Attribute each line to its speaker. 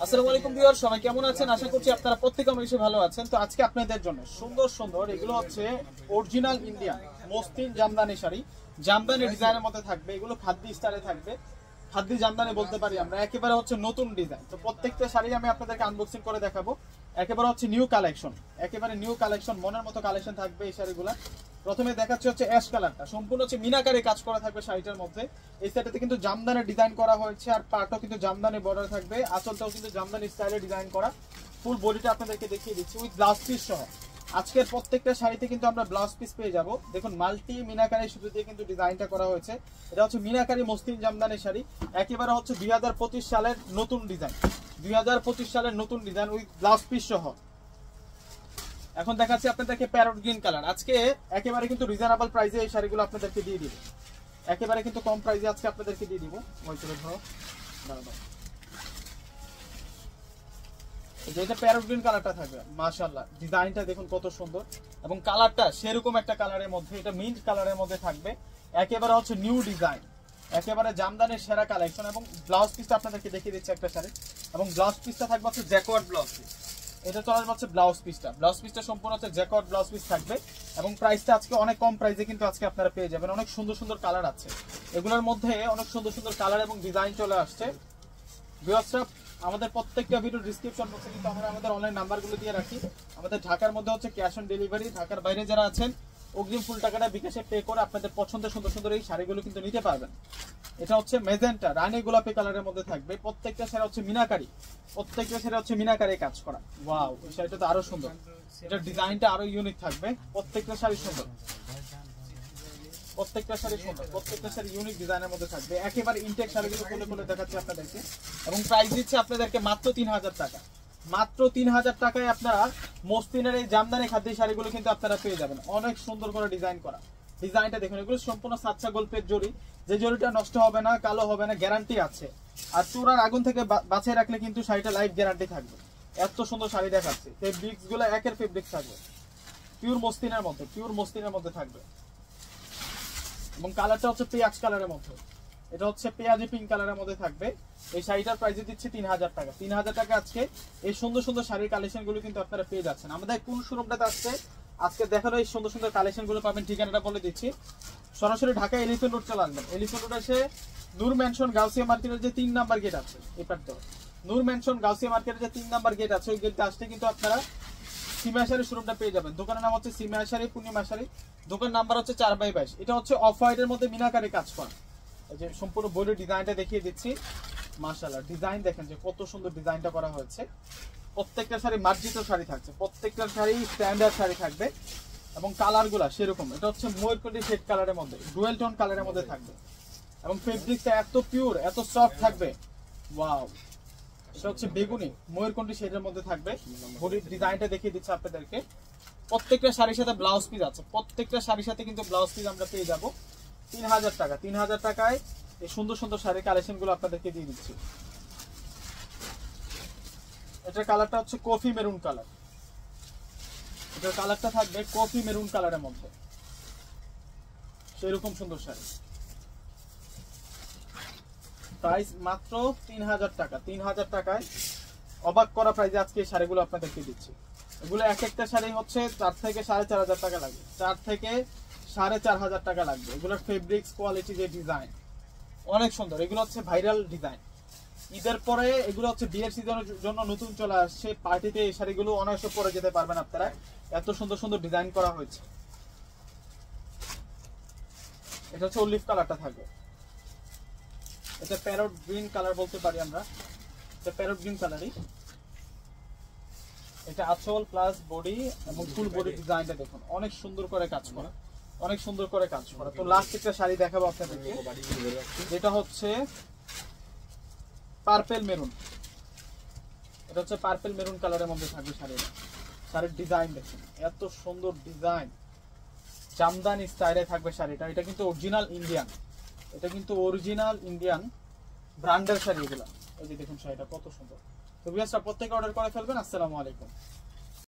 Speaker 1: আসসালামু আলাইকুম ভিউয়ার, সবাই কেমন আছেন? আশা করছি আপনারা প্রত্যেকে অনেক বেশি ভালো আছেন। তো আজকে আপনাদের জন্য সুন্দর সুন্দর এগুলো হচ্ছে original Indian muslin Jamdani sari, Jamdani ডিজাইনের মধ্যে থাকবে। এগুলো খাদ্দি স্টাইলে থাকবে, খাদ্দি জামদানি বলতে পারি আমরা। একেবারে হচ্ছে নতুন ডিজাইন। তো প্রত্যেকটা শাড়ি আমি আপনাদেরকে আনবক্সিং করে দেখাবো। একেবারে হচ্ছে নিউ কালেকশন, একেবারে নিউ কালেকশন, মনের মতো কালেকশন থাকবে এই শাড়িগুলো। প্রথমে দেখাচ্ছে হচ্ছে অ্যাশ কালারটা, সম্পূর্ণ হচ্ছে মিনাকারি কাজ করা থাকবে শাড়িটার মধ্যে। এই সাইডটাতে কিন্তু জামদানি ডিজাইন করা হয়েছে, আর পাটও কিন্তু জামদানি বর্ডার থাকবে, আঁচলটাও কিন্তু জামদানি স্টাইলে ডিজাইন করা। ফুল বডিটা আপনাদেরকে দেখিয়ে দিচ্ছি উইথ ব্লাউজ পিস সহ। আজকের প্রত্যেকটা শাড়িতে কিন্তু আমরা ব্লাউজ পিস পেয়ে যাব। দেখুন মাল্টি মিনাকারি সুতো দিয়ে কিন্তু ডিজাইনটা করা হয়েছে। এটা হচ্ছে মিনাকারি মসলিন জামদানি শাড়ি, একেবারে হচ্ছে 2025 সালের নতুন ডিজাইন, 2025 সালের নতুন ডিজাইন উইথ ব্লাউজ পিস সহ। এখন দেখাচ্ছি আপনাদেরকে প্যারট গ্রিন কালার। আজকে একেবারে কিন্তু রিজনেবল প্রাইসে এই শাড়িগুলো আপনাদেরকে দিয়ে দিব, একেবারে কিন্তু কম প্রাইসে আজকে আপনাদেরকে দিয়ে দিব। ওই করে ধরো, যেটা প্যারট গ্রিন কালারটা থাকবে, মাশাআল্লাহ ডিজাইনটা দেখুন কত সুন্দর, এবং কালারটা সেরকম একটা কালারের মধ্যে, এটা মিন্ট কালারের মধ্যে থাকবে। একেবারে হচ্ছে নিউ ডিজাইন, একেবারে জামদানির সেরা কালেকশন। এবং ব্লাউজ পিসটা আপনাদেরকে দেখিয়ে দিচ্ছি একটা শাড়ি, এবং ব্লাউজ পিসটা থাকবে হচ্ছে জ্যাকওয়ার্ড ব্লাউজ পিস। এটা চলে আসবে হচ্ছে ব্লাউজ পিসটা সম্পূর্ণ হচ্ছে জ্যাকওয়ার্ড ব্লাউজ পিস থাকবে। এবং প্রাইসটা আজকে অনেক কম প্রাইসে কিন্তু আজকে আপনারা পেয়ে যাবেন। অনেক সুন্দর সুন্দর কালার আছে এগুলোর মধ্যে, অনেক সুন্দর সুন্দর কালার এবং ডিজাইন চলে আসছে। ভিউয়ার্সরা, আমাদের প্রত্যেকটা ভিডিও ডিসক্রিপশন বক্সে কিন্তু আমরা আমাদের অনলাইন নাম্বারগুলো দিয়ে রাখি। আমাদের ঢাকার মধ্যে হচ্ছে ক্যাশ অন ডেলিভারি, ঢাকার বাইরে যারা আছেন অগ্রিম ফুল টাকাটা বিকাশে পে করে আপনাদের পছন্দের সুন্দর সুন্দর এই শাড়িগুলো কিন্তু নিতে পারবেন। এটা হচ্ছে মেজেন্টা রানী গোলাপি কালারের মধ্যে থাকবে। প্রত্যেকটা শাড়ি হচ্ছে মিনাকারি, প্রত্যেকটা শাড়ি হচ্ছে মিনাকারি কাজ করা। ওয়াও, এই শাড়িটা তো আরো সুন্দর, এটা ডিজাইনটা আরো ইউনিক থাকবে। প্রত্যেকটা শাড়ি সুন্দর, প্রত্যেকটা শাড়ি সুন্দর, প্রত্যেকটা শাড়ি ইউনিক ডিজাইনের মধ্যে থাকবে। একেবারে ইনটেক শাড়িগুলো খুলে খুলে দেখাচ্ছি আপনাদেরকে। এবং প্রাইস দিচ্ছে আপনাদেরকে মাত্র 3000 টাকা। মাত্র 3000 টাকায় আপনারা মসলিনের এই জামদানি খাদ্য শাড়িগুলো কিন্তু আপনারা পেয়ে যাবেন। অনেক সুন্দর করে ডিজাইন করা, ডিজাইনটা দেখুন। এগুলো সম্পূর্ণ সাচ্চা গল্পের জড়ি, যে জড়িটা নষ্ট হবে না, কালো হবে না, গ্যারান্টি আছে। আর চূড়ার আগুন থেকে বাঁচিয়ে রাখলে কিন্তু শাড়িটা লাইফ গ্যারান্টি থাকবে। এত সুন্দর শাড়ি দেখাচ্ছে। ফেব্রিক্স গুলো একের ফেব্রিক্স থাকবে, পিওর মসলিনের মধ্যে, পিওর মসলিনের মধ্যে থাকবে। এবং কালারটা হচ্ছে পেঁয়াজ কালারের মধ্যে, এটা হচ্ছে পেঁয়াজি পিঙ্ক কালারের মধ্যে থাকবে। এই শাড়িটার প্রাইস দিচ্ছে 3000 টাকা। 3000 টাকা আজকে এই সুন্দর সুন্দর শাড়ির কালেকশন গুলো কিন্তু আপনারা পেয়ে যাচ্ছেন। আমাদের কোন শোরুমটাতে আসছে আজকে দেখানো এই সুন্দর সুন্দর কালেকশন গুলো পাবেন, ঠিকানাটা বলে দিচ্ছি। সরাসরি ঢাকা এলিফ্যান্ট রোড চলে আসবেন। এলিফ্যান্ট রোড এসে নূর ম্যানশন গাউসিয়া মার্কেটের যে 3 নাম্বার গেট আছে, এপারটা নূর ম্যানশন গাউসিয়া মার্কেটের যে 3 নাম্বার গেট আছে, ওই গেটে আসলে কিন্তু আপনারা সিমিয়া শাড়ির শোরুমটা পেয়ে যাবেন। দোকানের নাম হচ্ছে সিমিয়া শাড়ি, পূর্ণিমা শাড়ি। দোকান নাম্বার হচ্ছে 4/22। এটা হচ্ছে অফ হোয়াইটের মধ্যে মিনাকারি কাজ করা। এই যে সম্পূর্ণ বডি ডিজাইনটা দেখিয়ে দিচ্ছি। মাশাআল্লাহ ডিজাইন দেখেন যে কত সুন্দর ডিজাইনটা করা হয়েছে। প্রত্যেকটা শাড়ি মার্জিত শাড়ি থাকছে, প্রত্যেকটা শাড়ি স্ট্যান্ডার্ড শাড়ি থাকবে। এবং কালারগুলা সেরকম, এটা হচ্ছে ময়ূরকণ্ঠী শেড কালারের মধ্যে, ডুয়েল টোন কালারের মধ্যে থাকবে। এবং ফেব্রিকটা এত পিওর, এত সফট থাকবে। ওয়াও, এটা হচ্ছে বেগুনি ময়ূরকণ্ঠী শেডের মধ্যে থাকবে। বডির ডিজাইনটা দেখিয়ে দিচ্ছি আপনাদেরকে। প্রত্যেকটা শাড়ির সাথে ব্লাউজ পিস আছে, প্রত্যেকটা শাড়ির সাথে কিন্তু ব্লাউজ পিস আমরা পেয়ে যাব। 3000 টাকা, 3000 টাকায় এই সুন্দর সুন্দর শাড়ির কালেকশন গুলো আপনাদেরকে দিয়ে দিচ্ছি। এটার কালারটা হচ্ছে কফি মেরুন কালার, এটার কালারটা থাকবে কফি মেরুন কালারের মধ্যে, সেরকম সুন্দর শাড়ি। প্রাইস মাত্র 3000 টাকা। 3000 টাকায় অবাক করা প্রাইসে আজকে এই শাড়িগুলো আপনাদেরকে দিচ্ছি। এগুলো এক একটা শাড়ি হচ্ছে 4 থেকে 4500 টাকা লাগবে, 4 থেকে 4500 টাকা লাগবে। এগুলোর ফেব্রিক্স কোয়ালিটি, যে ডিজাইন অনেক সুন্দর। এগুলো হচ্ছে ভাইরাল ডিজাইন। ঈদের পরে এগুলো হচ্ছে বিয়ের সিজনের জন্য নতুন চলে আসছে। পার্টিতে এই শাড়িগুলো অনায়াসে পরে যেতে পারবেন আপনারা, এত সুন্দর সুন্দর ডিজাইন করা হয়েছে। এটা হচ্ছে অলিভ কালারটা থাকবে, এটা প্যারট গ্রিন কালার বলতে পারি আমরা, এটা প্যারট গ্রিন কালারই। এটা আঁচল প্লাস বডি এবং ফুল বডি ডিজাইনটা দেখুন, অনেক সুন্দর করে কাজ করা, অনেক সুন্দর করে কাজ করা। তো লাস্ট একটা শাড়ি দেখাবো আপনাদেরকে, যেটা হচ্ছে পার্পল মেরুন। এটা হচ্ছে পার্পল মেরুন কালারের মধ্যে থাকবে শাড়িটা। শাড়ির ডিজাইন দেখুন, এত সুন্দর ডিজাইন, জামদানি স্টাইলে থাকবে শাড়িটা। এটা কিন্তু অরিজিনাল ইন্ডিয়ান, এটা কিন্তু অরিজিনাল ইন্ডিয়ান ব্র্যান্ডের শাড়ি এগুলা। এই যে দেখুন শাড়িটা কত সুন্দর। তো ভিউয়ার্সরা প্রত্যেকে অর্ডার করে ফেলবেন। আসসালামু আলাইকুম।